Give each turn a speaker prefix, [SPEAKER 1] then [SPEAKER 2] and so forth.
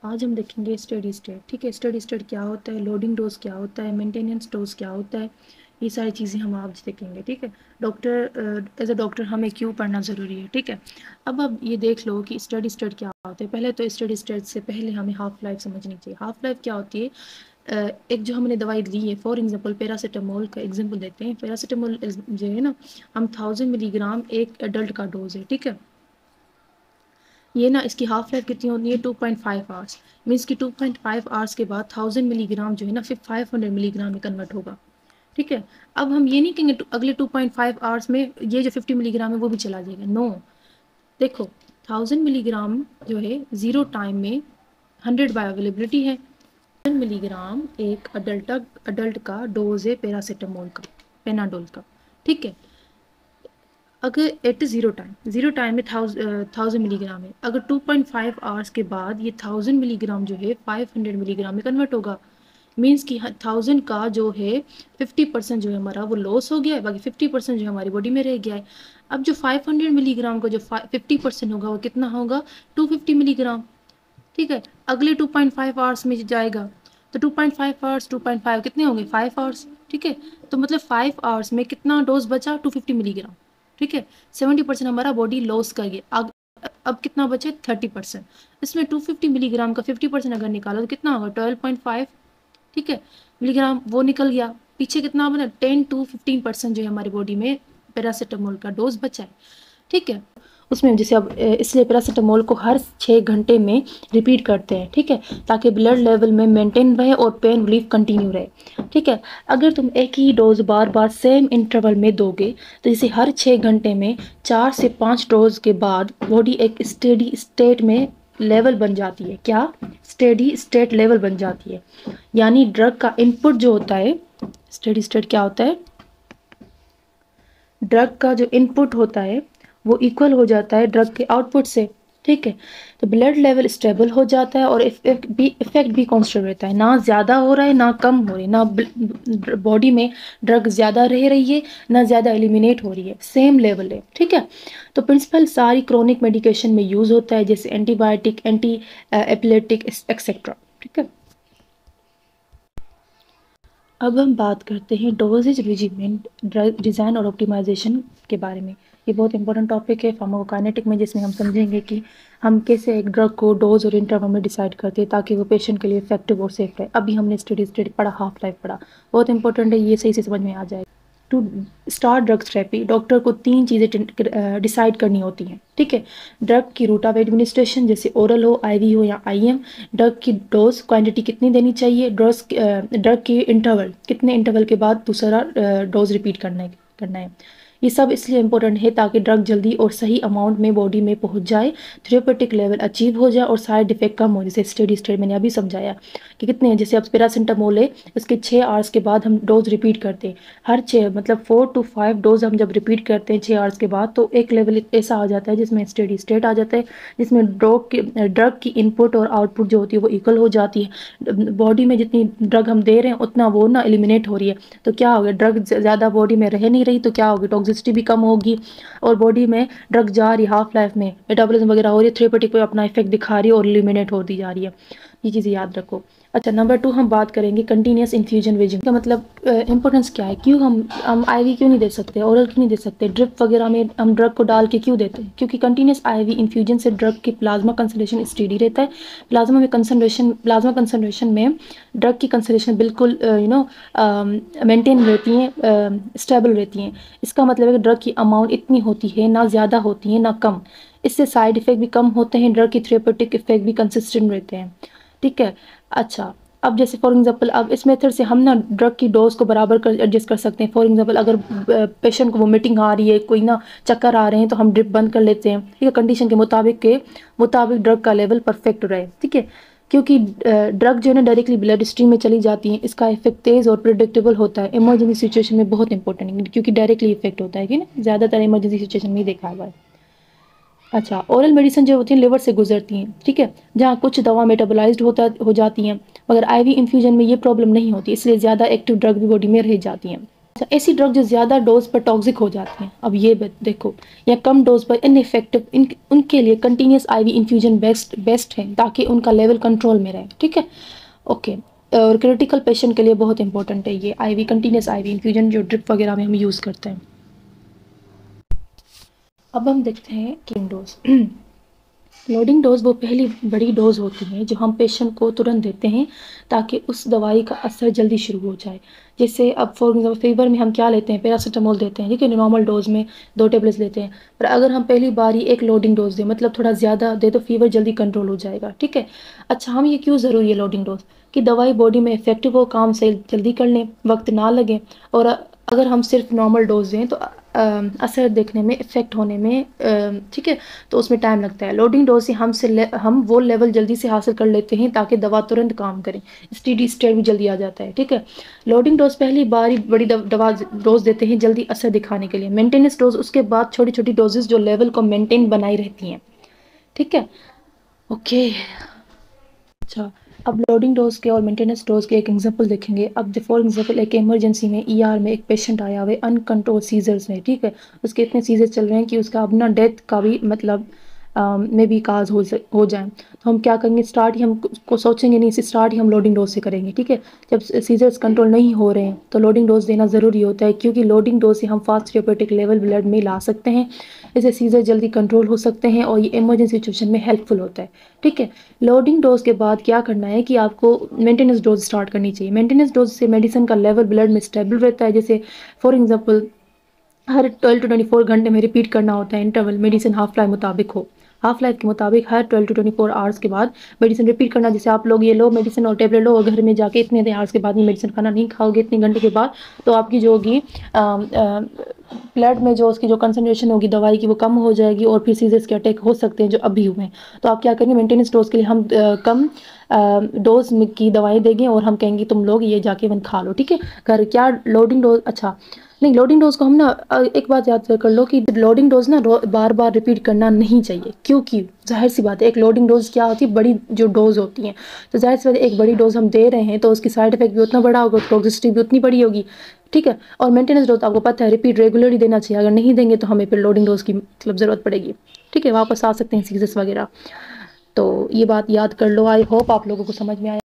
[SPEAKER 1] आज हम देखेंगे स्टडी स्टेट। ठीक है, स्टडी स्टेट क्या होता है, लोडिंग डोज क्या होता है, मेंटेनेंस डोज क्या होता है, ये सारी चीज़ें हम आज देखेंगे। ठीक है, डॉक्टर एज अ डॉक्टर हमें क्यों पढ़ना ज़रूरी है। ठीक है, अब ये देख लो कि स्टडी स्टेट क्या होता है। पहले तो स्टडी स्टेट से पहले हमें हाफ लाइफ समझनी चाहिए। हाफ लाइफ क्या होती है, एक जो हमने दवाई ली है, फॉर एग्जांपल पैरासीटामोल का एग्जांपल देते हैं। पैरासीटामोल जो है ना, हम 1000 मिलीग्राम एक एडल्ट का डोज है। ठीक है, ये ना इसकी हाफ लाइफ कितनी होती है, 2.5 आवर्स। मीन्स कि 2.5 आवर्स के बाद 1000 मिलीग्राम जो है ना फिर 500 मिलीग्राम में कन्वर्ट होगा। ठीक है, अब हम ये नहीं कहेंगे अगले 2.5 आवर्स में ये जो 50 मिलीग्राम है वो भी चला जाएगा। नो, देखो 1000 मिलीग्राम जो है जीरो टाइम में 100 बाय अवेलेबिलिटी है। 1000 मिलीग्राम एक अडल्ट का डोज है पैरासीटामोल का, पेनाडोल का। ठीक है, अगर एट जीरो टाइम में 1000 मिलीग्राम है, अगर 2.5 आवर्स के बाद ये 1000 मिलीग्राम जो है 500 मिलीग्राम में कन्वर्ट होगा। मीन्स कि 1000 का जो है 50% जो है हमारा वो लॉस हो गया है, बाकी 50% जो हमारी बॉडी में रह गया है। अब जो 500 मिलीग्राम का जो 50% होगा वो कितना होगा, 250 मिलीग्राम। ठीक है, अगले 2.5 आवर्स में जाएगा तो 2.5 आवर्स 2.5 कितने होंगे, 5 आवर्स। ठीक है, तो मतलब 5 आवर्स में कितना डोज बचा, 250 मिलीग्राम। ठीक है, 70% हमारा बॉडी लॉस कर गया। अब कितना बचे, 30%। इसमें 250 मिलीग्राम का 50% अगर निकालो तो कितना होगा, 12.5। ठीक है, मिलीग्राम वो निकल गया। पीछे कितना बना, 10 to 15% जो है हमारी बॉडी में पैरासीटामोल का डोज बचा है। ठीक है, उसमें जैसे अब इसलिए पैरासीटामोल को हर 6 घंटे में रिपीट करते हैं। ठीक है, ताकि ब्लड लेवल में मेंटेन रहे और पेन रिलीफ कंटिन्यू रहे। ठीक है, अगर तुम एक ही डोज बार बार सेम इंटरवल में दोगे तो जैसे हर 6 घंटे में 4 से 5 डोज के बाद बॉडी एक स्टेडी स्टेट में लेवल बन जाती है। क्या, स्टेडी स्टेट लेवल बन जाती है। यानी ड्रग का इनपुट जो होता है, स्टेडी स्टेट क्या होता है, ड्रग का जो इनपुट होता है वो इक्वल हो जाता है ड्रग के आउटपुट से। ठीक है, तो ब्लड लेवल स्टेबल हो जाता है और इफेक्ट भी कांस्टेंट रहता है। ना ज़्यादा हो रहा है ना कम हो रही है, ना बॉडी में ड्रग ज़्यादा रह रही है ना ज़्यादा एलिमिनेट हो रही है, सेम लेवल है। ठीक है, तो प्रिंसिपल सारी क्रोनिक मेडिकेशन में यूज़ होता है, जैसे एंटीबायोटिक, एंटी एपिलेटिक एक्सेट्रा। ठीक है, अब हम बात करते हैं डोजेज रिजिमेंट, ड्रग डिज़ाइन और ऑप्टिमाइजेशन के बारे में। ये बहुत इंपॉर्टेंट टॉपिक है फार्माकोकाइनेटिक में, जिसमें हम समझेंगे कि हम कैसे एक ड्रग को डोज और इंटरवल में डिसाइड करते हैं ताकि वो पेशेंट के लिए इफेक्टिव और सेफ रहे। अभी हमने स्टडी स्टडी पढ़ा, हाफ लाइफ पढ़ा, बहुत इंपॉर्टेंट है, ये सही से समझ में आ जाएगा। To start drug therapy doctor को 3 चीज़ें डिसाइड करनी होती हैं। ठीक है, ड्रग की रूट ऑफ एडमिनिस्ट्रेशन, जैसे ओरल हो, आईवी हो या आईएम, ड्रग की डोज क्वांटिटी कितनी देनी चाहिए, ड्रग की इंटरवल, कितने इंटरवल के बाद दूसरा डोज रिपीट करना है। ये सब इसलिए इम्पोर्टेंट है ताकि ड्रग जल्दी और सही अमाउंट में बॉडी में पहुंच जाए, थेरेपेटिक लेवल अचीव हो जाए और साइड इफेक्ट कम हो। जैसे स्टेडी स्टेट मैंने अभी समझाया कि कितने हैं, जैसे अब पैरासिटामोल है, उसके 6 आवर्स के बाद हम डोज रिपीट करते हैं। हर 6 मतलब 4 to 5 डोज हम जब रिपीट करते हैं 6 आवर्स के बाद, तो एक लेवल ऐसा आ जाता है जिसमें स्टेडी स्टेट आ जाता है, जिसमें ड्रग की इनपुट और आउटपुट जो होती है वो इक्वल हो जाती है। बॉडी में जितनी ड्रग हम दे रहे हैं उतना वो ना एलिमिनेट हो रही है। तो क्या हो गया, ड्रग ज़्यादा बॉडी में रह नहीं रही तो क्या होगी, टॉक्सिसिटी भी कम होगी और बॉडी में ड्रग जा रही है, हाफ लाइफ में मेटाबॉलिज्म वगैरह हो रही है, थेरेपेटिक पे अपना इफेक्ट दिखा रही है और एलिमिनेट होती जा रही है। ये चीज़ें याद रखो। अच्छा, नंबर 2 हम बात करेंगे कंटिन्यूस इन्फ्यूजन रेजिम का मतलब इंपॉर्टेंस क्या है, क्यों हम आईवी क्यों नहीं दे सकते, ओरल क्यों नहीं दे सकते, ड्रिप वगैरह में हम ड्रग को डाल के क्यों देते हैं, क्योंकि कंटिन्यूस आईवी इन्फ्यूजन से ड्रग की प्लाज्मा कंसंट्रेशन स्टेडी रहता है। प्लाज्मा कंसंट्रेशन में ड्रग की कंसंट्रेशन बिल्कुल मेंटेन रहती हैं, स्टेबल रहती हैं। इसका मतलब है कि ड्रग की अमाउंट इतनी होती है, ना ज़्यादा होती है ना कम। इससे साइड इफ़ेक्ट भी कम होते हैं, ड्रग की थेरेपेटिक इफेक्ट भी कंसिस्टेंट रहते हैं। ठीक है, अच्छा, अब जैसे फॉर एग्जांपल अब इस मेथड से हम ना ड्रग की डोज को बराबर कर एडजस्ट कर सकते हैं। फॉर एग्जांपल अगर पेशेंट को वोमिटिंग आ रही है, कोई ना चक्कर आ रहे हैं, तो हम ड्रिप बंद कर लेते हैं। ठीक है, कंडीशन के मुताबिक ड्रग का लेवल परफेक्ट रहे। ठीक है, क्योंकि ड्रग जो है ना डायरेक्टली ब्लड स्ट्रीम में चली जाती है, इसका इफेक्ट तेज़ और प्रिडिक्टेबल होता है। इमरजेंसी सिचुएशन में बहुत इंपॉर्टेंट है क्योंकि डायरेक्टली इफेक्ट होता है कि ना, ज़्यादातर इमरजेंसी सिचुएशन में ही देखा हुआ है। अच्छा, ओरल मेडिसिन जो होती हैं लिवर से गुजरती हैं। ठीक है, जहाँ कुछ दवा मेटाबोलाइज्ड हो जाती हैं, मगर आईवी इन्फ्यूजन में ये प्रॉब्लम नहीं होती, इसलिए ज़्यादा एक्टिव ड्रग भी बॉडी में रह जाती हैं। अच्छा, ऐसी ड्रग जो ज़्यादा डोज पर टॉक्सिक हो जाती हैं, अब ये देखो, या कम डोज पर इनइफेक्टिव, उनके लिए कंटिन्यूस आईवी इन्फ्यूजन बेस्ट है, ताकि उनका लेवल कंट्रोल में रहे। ठीक है, ओके। और क्रिटिकल पेशेंट के लिए बहुत इंपॉर्टेंट है ये आईवी, कंटिन्यूस आईवी इन्फ्यूजन जो ड्रिप वगैरह में हम यूज़ करते हैं। अब हम देखते हैं किंग डोज। लोडिंग डोज वो पहली बड़ी डोज होती है जो हम पेशेंट को तुरंत देते हैं, ताकि उस दवाई का असर जल्दी शुरू हो जाए। जैसे अब फॉर एग्जाम्पल फीवर में हम क्या लेते हैं, पैरासीटामोल देते हैं, ठीक है, नॉर्मल डोज में 2 टेबलेट्स लेते हैं। पर अगर हम पहली बार ही एक लोडिंग डोज दें, मतलब थोड़ा ज़्यादा दे, तो फीवर जल्दी कंट्रोल हो जाएगा। ठीक है, अच्छा, हम ये क्यों ज़रूरी है लोडिंग डोज, कि दवाई बॉडी में इफेक्टिव हो, काम से जल्दी कर लें, वक्त ना लगे। और अगर हम सिर्फ नॉर्मल डोज दें तो असर देखने में, इफ़ेक्ट होने में, ठीक है, तो उसमें टाइम लगता है। लोडिंग डोज से हम वो लेवल जल्दी से हासिल कर लेते हैं, ताकि दवा तुरंत काम करे, स्टेडी स्टेट भी जल्दी आ जाता है। ठीक है, लोडिंग डोज पहली बार ही बड़ी दवा डोज देते हैं जल्दी असर दिखाने के लिए। मेंटेनेंस डोज उसके बाद छोटी छोटी डोजेस जो लेवल को मेंटेन बनाई रहती हैं। ठीक है, ओके। अच्छा, अब लोडिंग डोज के और मेंटेनेंस डोज के एक एग्जांपल देखेंगे। अब फॉर एग्जांपल एक इमरजेंसी में ईआर में एक पेशेंट आया हुआ है अनकंट्रोल सीजर्स में। ठीक है, उसके इतने सीजर्स चल रहे हैं कि उसका अपना डेथ का भी मतलब में भी काज हो जाए। तो हम क्या करेंगे, स्टार्ट ही हम को सोचेंगे नहीं, स्टार्ट ही हम लोडिंग डोज से करेंगे। ठीक है, जब सीजर्स कंट्रोल नहीं हो रहे हैं तो लोडिंग डोज देना ज़रूरी होता है, क्योंकि लोडिंग डोज से हम फास्ट थेरेप्यूटिक लेवल ब्लड में ला सकते हैं। इससे सीजर जल्दी कंट्रोल हो सकते हैं और ये इमरजेंसी सिचुएशन में हेल्पफुल होता है। ठीक है, लोडिंग डोज के बाद क्या करना है कि आपको मेंटेनेंस डोज स्टार्ट करनी चाहिए। मेंटेनेंस डोज से मेडिसिन का लेवल ब्लड में स्टेबल रहता है। जैसे फॉर एग्जांपल हर 12 टू 24 घंटे में रिपीट करना होता है इंटरवल, मेडिसिन हाफ लाइफ मुताबिक हो, हाफ लाइफ के मुताबिक हर 12 टू 24 आवर्स के बाद मेडिसिन रिपीट करना। जैसे आप लोग ये लो मेडिसिन और टेबलेट लो, और घर में जाके इतने आवर्स के बाद में मेडिसिन खाना नहीं खाओगे, इतने घंटे के बाद, तो आपकी जो होगी ब्लड में जो उसकी जो कंसनट्रेशन होगी दवाई की, वो कम हो जाएगी, और फिर सीजर्स के अटैक हो सकते हैं जो अभी हुए हैं। तो आप क्या करेंगे, मेंटेनेंस डोज के लिए हम कम डोज की दवाई देंगे, और हम कहेंगे तुम लोग ये जाके वन खा लो। ठीक है, घर क्या लोडिंग डोज, अच्छा नहीं, लोडिंग डोज को हम ना एक बात याद कर लो कि लोडिंग डोज ना बार बार रिपीट करना नहीं चाहिए, क्योंकि जाहिर सी बात है एक लोडिंग डोज क्या होती है, बड़ी जो डोज होती हैं, तो जाहिर सी बात है एक बड़ी डोज हम दे रहे हैं तो उसकी साइड इफेक्ट भी उतना बड़ा होगा, टॉक्सिसिटी भी उतनी बड़ी होगी। ठीक है, और मेंटेनेंस डोज आपको पता है रिपीट रेगुलरली देना चाहिए, अगर नहीं देंगे तो हमें फिर लोडिंग डोज की मतलब ज़रूरत पड़ेगी। ठीक है, वापस आ सकते हैं सीजर्स वगैरह। तो ये बात याद कर लो। आई होप आप लोगों को समझ में आया।